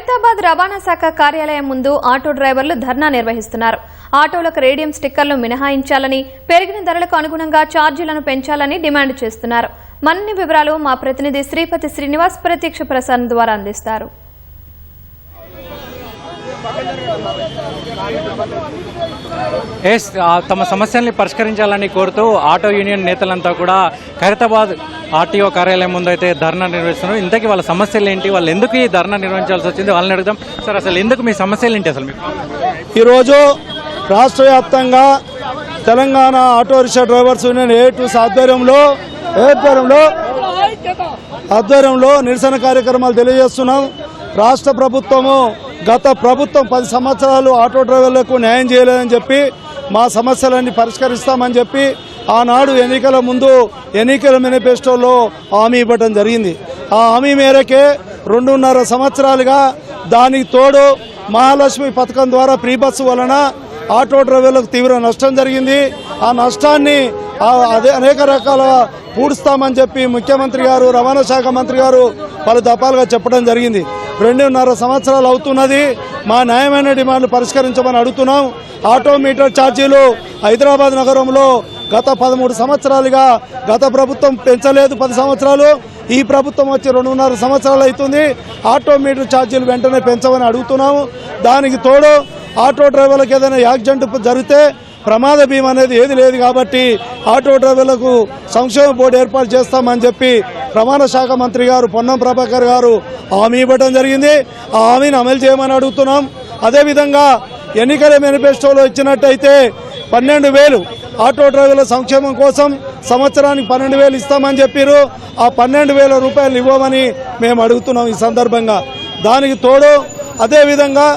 ఖైరతాబాద్ రవాణా శాఖ కార్యాలయం ముందు ఆటో డ్రైవర్లు ధర్నా నిర్వహిస్తున్నారు. ఆటోలకు రేడియం స్టిక్కర్లు మినహాయించాలని, పెరిగిన ధరలకు అనుగుణంగా ఛార్జీలను పెంచాలని డిమాండ్ చేస్తున్నారు. మరిన్ని వివరాలు మా ప్రతినిధి శ్రీపతి శ్రీనివాస్ ప్రత్యక్ష ప్రసారం ద్వారా అందిస్తారు. తమ సమస్యల్ని పరిష్కరించాలని కోరుతూ ఆటో యూనియన్ నేతలంతా కూడా ఖైరతాబాద్ ఆర్టీఓ కార్యాలయం ముందు అయితే ధర్నా నిర్వహిస్తున్నారు. ఇంతకీ వాళ్ళ సమస్యలు ఏంటి, వాళ్ళు ఎందుకు ఈ ధర్నా నిర్వహించాల్సి వచ్చింది, వాళ్ళని అడుగుదాం. సార్, అసలు ఎందుకు మీ సమస్యలు ఏంటి? అసలు ఈరోజు రాష్ట్ర వ్యాప్తంగా Telangana auto rickshaw drivers union A2 ఆధ్వర్యంలో నిరసన కార్యక్రమాలు తెలియజేస్తున్నాం. రాష్ట్ర ప్రభుత్వము గత ప్రభుత్వం 10 సంవత్సరాలు ఆటో డ్రైవర్లకు న్యాయం చేయలేదని చెప్పి మా సమస్యలన్నీ పరిష్కరిస్తామని చెప్పి ఆనాడు ఎన్నికల ముందు ఎన్నికల మేనిఫెస్టోలో హామీ ఇవ్వడం జరిగింది. ఆ హామీ మేరకే 2.5 సంవత్సరాలుగా దానికి తోడు మహాలక్ష్మి పథకం ద్వారా ఫ్రీ బస్సు వలన ఆటో డ్రైవర్లకు తీవ్ర నష్టం జరిగింది. ఆ నష్టాన్ని అనేక రకాల పూడుస్తామని చెప్పి ముఖ్యమంత్రి గారు, రవాణా శాఖ మంత్రి గారు పలు దఫాలుగా చెప్పడం జరిగింది. 2.5 సంవత్సరాలు అవుతున్నది. మా న్యాయమైన డిమాండ్లు పరిష్కరించమని అడుగుతున్నాం. ఆటో మీటర్ ఛార్జీలు హైదరాబాద్ నగరంలో గత 13 సంవత్సరాలుగా గత ప్రభుత్వం పెంచలేదు. 10 సంవత్సరాలు ఈ ప్రభుత్వం వచ్చి 2.5 సంవత్సరాలు అవుతుంది. ఆటో మీటర్ ఛార్జీలు వెంటనే పెంచమని అడుగుతున్నాము. దానికి తోడు ఆటో డ్రైవర్లకు ఏదైనా యాక్సిడెంట్ జరిగితే ప్రమాద బీమా అనేది ఏది లేదు కాబట్టి ఆటో డ్రైవర్లకు సంక్షేమ బోర్డు ఏర్పాటు చేస్తామని చెప్పి రవాణా శాఖ మంత్రి గారు పొన్నం ప్రభాకర్ గారు హామీ ఇవ్వడం జరిగింది. ఆ హామీని అమలు చేయమని అడుగుతున్నాం. అదేవిధంగా ఎన్నికల మేనిఫెస్టోలో ఇచ్చినట్టయితే 12,000 ఆటో డ్రైవర్ల సంక్షేమం కోసం సంవత్సరానికి 12,000 ఇస్తామని చెప్పారు. ఆ 12,000 రూపాయలు ఇవ్వమని మేము అడుగుతున్నాం ఈ సందర్భంగా. దానికి తోడు అదేవిధంగా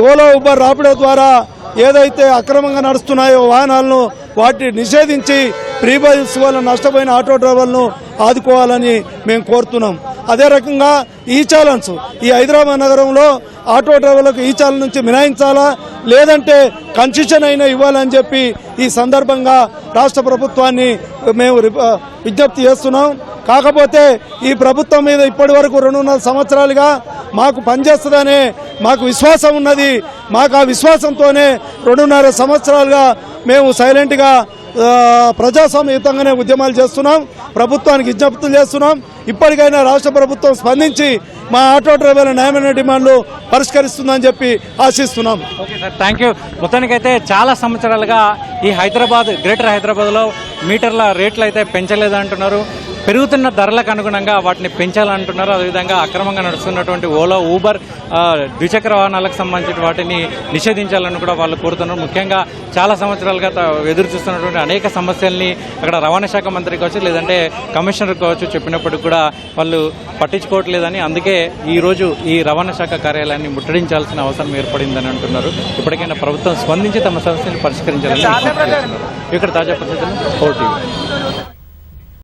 ఓలా, ఉబర్, రాపిడో ద్వారా ఏదైతే అక్రమంగా నడుస్తున్నాయో వాహనాలను వాటిని నిషేధించి ఫ్రీ బస్ వల్ల నష్టపోయిన ఆటో డ్రైవర్లను ఆదుకోవాలని మేము కోరుతున్నాం. అదే రకంగా ఈ హైదరాబాద్ నగరంలో ఆటో డ్రైవర్లకు ఈ ఛాలెంజ్ నుంచి మినహాయించాలా, లేదంటే కన్సెషన్ అయినా ఇవ్వాలని చెప్పి ఈ సందర్భంగా రాష్ట్ర ప్రభుత్వాన్ని మేము విజ్ఞప్తి చేస్తున్నాం. కాకపోతే ఈ ప్రభుత్వం మీద ఇప్పటి వరకు 2.5 సంవత్సరాలుగా మాకు పనిచేస్తుందనే మాకు విశ్వాసం ఉన్నది. మాకు ఆ విశ్వాసంతోనే 2.5 సంవత్సరాలుగా మేము సైలెంట్గా ప్రజాస్వామ్యయుతంగానే ఉద్యమాలు చేస్తున్నాం. ప్రభుత్వానికి విజ్ఞప్తులు చేస్తున్నాం. ఇప్పటికైనా రాష్ట్ర ప్రభుత్వం స్పందించి మా ఆటో డ్రైవర్ల న్యాయమైన డిమాండ్లు పరిష్కరిస్తుందని చెప్పి ఆశిస్తున్నాం. Okay sir, thank you. మొత్తానికైతే చాలా సంవత్సరాలుగా ఈ గ్రేటర్ హైదరాబాద్లో మీటర్ల రేట్లు అయితే పెంచలేదంటున్నారు. పెరుగుతున్న ధరలకు అనుగుణంగా వాటిని పెంచాలంటున్నారు. అదేవిధంగా అక్రమంగా నడుస్తున్నటువంటి ఓలా, ఊబర్ ద్విచక్ర వాహనాలకు సంబంధించిన వాటిని నిషేధించాలని కూడా వాళ్ళు కోరుతున్నారు. ముఖ్యంగా చాలా సంవత్సరాలుగా ఎదురు చూస్తున్నటువంటి అనేక సమస్యల్ని అక్కడ రవాణా శాఖ మంత్రి కావచ్చు, లేదంటే కమిషనర్ కావచ్చు చెప్పినప్పటికీ కూడా వాళ్ళు పట్టించుకోవట్లేదని, అందుకే ఈరోజు ఈ రవాణా శాఖ కార్యాలయాన్ని ముట్టడించాల్సిన అవసరం ఏర్పడిందని అంటున్నారు. ఇప్పటికైనా ప్రభుత్వం స్పందించి తమ సమస్యను పరిష్కరించాలని ఇక్కడ తాజా పరిస్థితులు 4TV.